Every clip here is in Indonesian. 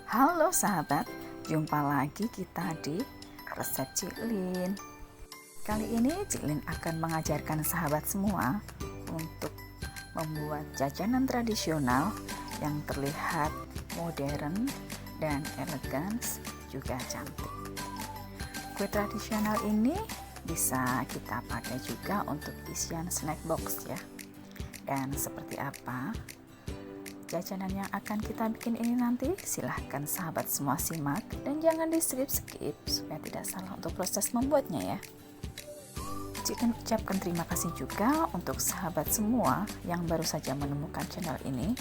Halo sahabat, jumpa lagi kita di resep Cik Lin. Kali ini Cik Lin akan mengajarkan sahabat semua untuk membuat jajanan tradisional yang terlihat modern dan elegan juga cantik. Kue tradisional ini bisa kita pakai juga untuk isian snack box ya. Dan seperti apa jajanan yang akan kita bikin ini nanti, silahkan sahabat semua simak dan jangan di skip supaya tidak salah untuk proses membuatnya ya. Cik Lin ucapkan terima kasih juga untuk sahabat semua yang baru saja menemukan channel ini,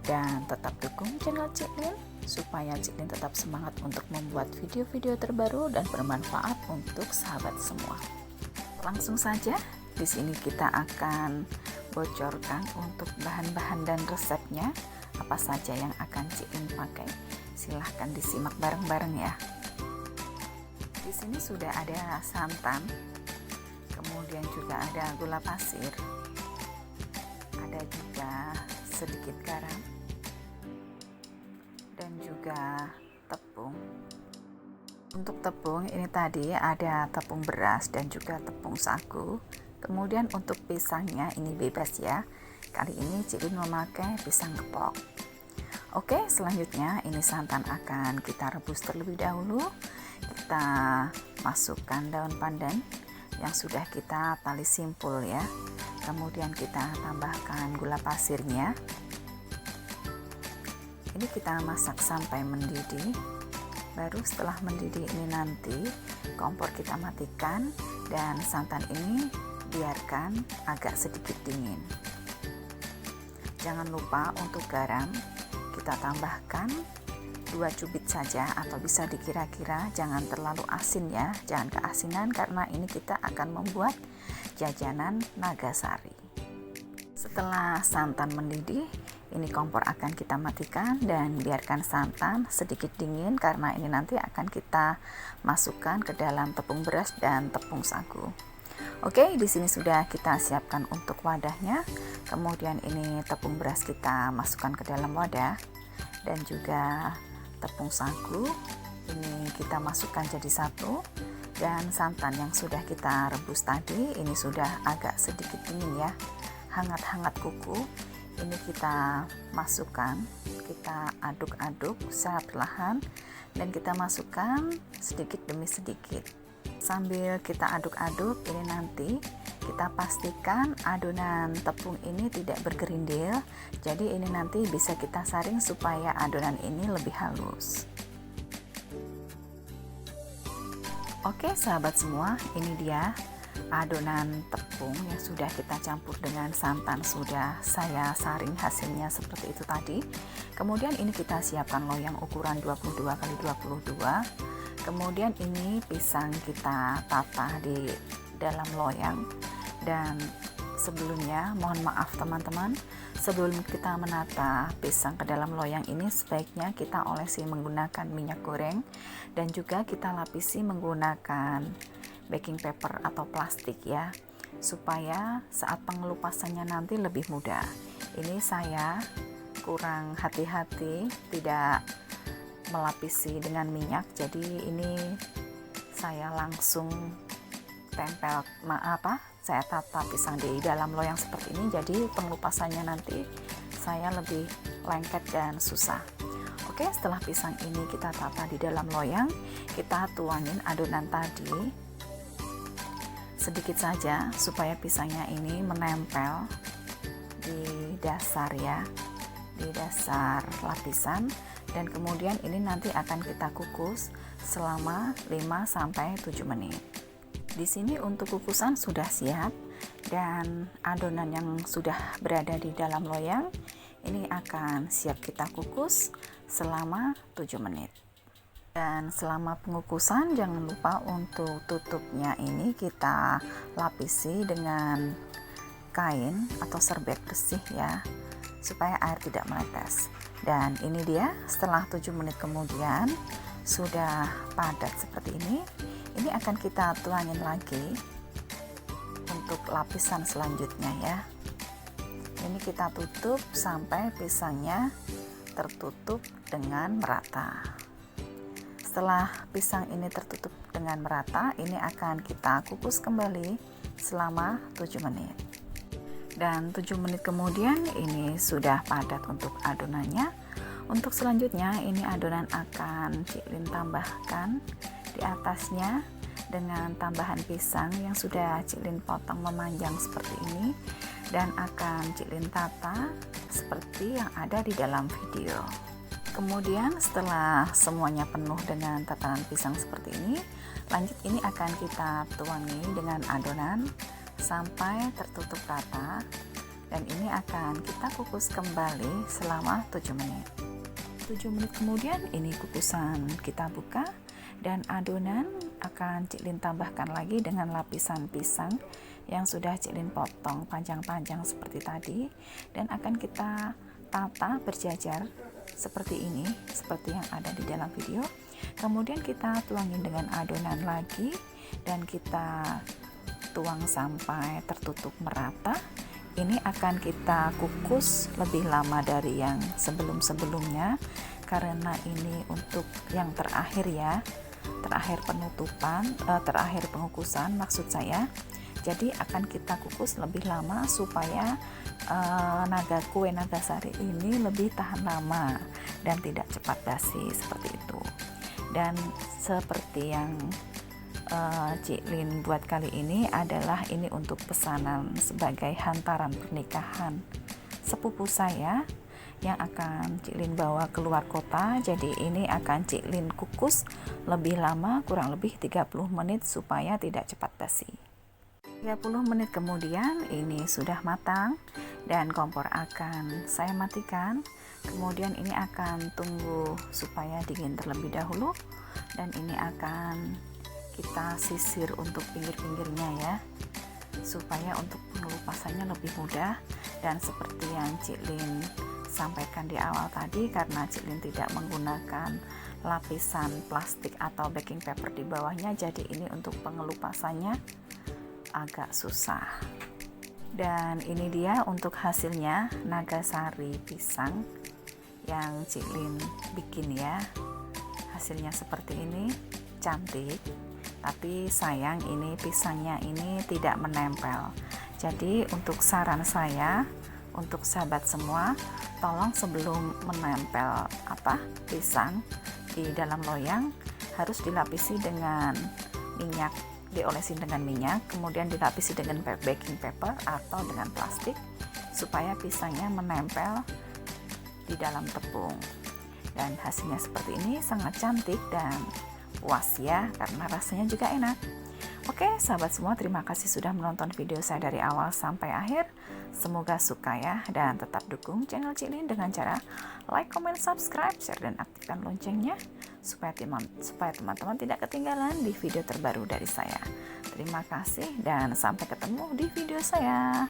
dan tetap dukung channel Cik Lin supaya Cik Lin tetap semangat untuk membuat video-video terbaru dan bermanfaat untuk sahabat semua. Langsung saja, di sini kita akan bocorkan untuk bahan-bahan dan resepnya apa saja yang akan Cik Lin pakai. Silahkan disimak bareng-bareng ya. Di sini sudah ada santan, kemudian juga ada gula pasir, ada juga sedikit garam, dan juga tepung. Untuk tepung ini tadi ada tepung beras dan juga tepung sagu. Kemudian untuk pisangnya ini bebas ya. Kali ini Cik Lin memakai pisang gepok. Oke, selanjutnya ini santan akan kita rebus terlebih dahulu. Kita masukkan daun pandan yang sudah kita tali simpul ya. Kemudian kita tambahkan gula pasirnya. Ini kita masak sampai mendidih. Baru setelah mendidih ini nanti kompor kita matikan dan santan ini biarkan agak sedikit dingin. Jangan lupa untuk garam kita tambahkan 2 cubit saja atau bisa dikira-kira, jangan terlalu asin ya, jangan keasinan karena ini kita akan membuat jajanan Nagasari. Setelah santan mendidih, ini kompor akan kita matikan dan biarkan santan sedikit dingin karena ini nanti akan kita masukkan ke dalam tepung beras dan tepung sagu. Oke, di sini sudah kita siapkan untuk wadahnya. Kemudian ini tepung beras kita masukkan ke dalam wadah dan juga tepung sagu ini kita masukkan jadi satu, dan santan yang sudah kita rebus tadi ini sudah agak sedikit dingin ya, hangat-hangat kuku. Ini kita masukkan, kita aduk-aduk secara perlahan dan kita masukkan sedikit demi sedikit. Sambil kita aduk-aduk ini nanti kita pastikan adonan tepung ini tidak bergerindil, jadi ini nanti bisa kita saring supaya adonan ini lebih halus. Oke sahabat semua, ini dia adonan tepung yang sudah kita campur dengan santan, sudah saya saring hasilnya seperti itu tadi. Kemudian ini kita siapkan loyang ukuran 22x22. Kemudian ini pisang kita tata di dalam loyang. Dan sebelumnya mohon maaf teman-teman, sebelum kita menata pisang ke dalam loyang ini sebaiknya kita olesi menggunakan minyak goreng dan juga kita lapisi menggunakan baking paper atau plastik ya, supaya saat pengelupasannya nanti lebih mudah. Ini saya kurang hati-hati tidak melapisi dengan minyak, jadi ini saya langsung tempel saya tata pisang di dalam loyang seperti ini, jadi pengelupasannya nanti saya lebih lengket dan susah. Oke, setelah pisang ini kita tata di dalam loyang, kita tuangin adonan tadi sedikit saja supaya pisangnya ini menempel di dasar ya, di dasar lapisan, dan kemudian ini nanti akan kita kukus selama 5-7 menit. Di sini untuk kukusan sudah siap, dan adonan yang sudah berada di dalam loyang ini akan siap kita kukus selama 7 menit. Dan selama pengukusan jangan lupa untuk tutupnya ini kita lapisi dengan kain atau serbet bersih ya, supaya air tidak menetes. Dan ini dia setelah 7 menit kemudian sudah padat seperti ini. Ini akan kita tuangin lagi untuk lapisan selanjutnya ya. Ini kita tutup sampai pisangnya tertutup dengan merata. Setelah pisang ini tertutup dengan merata, ini akan kita kukus kembali selama 7 menit. Dan 7 menit kemudian ini sudah padat untuk adonannya. Untuk selanjutnya ini adonan akan Cik Lin tambahkan di atasnya dengan tambahan pisang yang sudah Cik Lin potong memanjang seperti ini, dan akan Cik Lin tata seperti yang ada di dalam video. Kemudian setelah semuanya penuh dengan tatanan pisang seperti ini, lanjut ini akan kita tuangi dengan adonan sampai tertutup rata, dan ini akan kita kukus kembali selama 7 menit. 7 menit kemudian ini kukusan kita buka, dan adonan akan Cik Lin tambahkan lagi dengan lapisan pisang yang sudah Cik Lin potong panjang-panjang seperti tadi, dan akan kita tata berjajar seperti ini, seperti yang ada di dalam video. Kemudian kita tuangin dengan adonan lagi, dan kita tuang sampai tertutup merata. Ini akan kita kukus lebih lama dari yang sebelum-sebelumnya, karena ini untuk yang terakhir ya, terakhir penutupan, terakhir pengukusan maksud saya. Jadi akan kita kukus lebih lama supaya kue nagasari ini lebih tahan lama dan tidak cepat basi seperti itu. Dan seperti yang Cik Lin buat kali ini adalah ini untuk pesanan sebagai hantaran pernikahan sepupu saya yang akan Cik Lin bawa keluar kota. Jadi ini akan Cik Lin kukus lebih lama, kurang lebih 30 menit supaya tidak cepat basi. 30 menit kemudian ini sudah matang dan kompor akan saya matikan. Kemudian ini akan tunggu supaya dingin terlebih dahulu, dan ini akan kita sisir untuk pinggir-pinggirnya ya, supaya untuk pengelupasannya lebih mudah. Dan seperti yang Cik Lin sampaikan di awal tadi, karena Cik Lin tidak menggunakan lapisan plastik atau baking paper di bawahnya, jadi ini untuk pengelupasannya agak susah. Dan ini dia untuk hasilnya nagasari pisang yang Cik Lin bikin ya. Hasilnya seperti ini, cantik, tapi sayang ini pisangnya ini tidak menempel. Jadi untuk saran saya untuk sahabat semua, tolong sebelum menempel pisang di dalam loyang harus dilapisi dengan minyak, diolesin dengan minyak, kemudian dilapisi dengan baking paper atau dengan plastik supaya pisangnya menempel di dalam tepung. Dan hasilnya seperti ini, sangat cantik dan puas ya, karena rasanya juga enak. Oke sahabat semua, terima kasih sudah menonton video saya dari awal sampai akhir. Semoga suka ya, dan tetap dukung channel Cik Lin dengan cara like, comment, subscribe, share, dan aktifkan loncengnya supaya teman-teman tidak ketinggalan di video terbaru dari saya. Terima kasih dan sampai ketemu di video saya.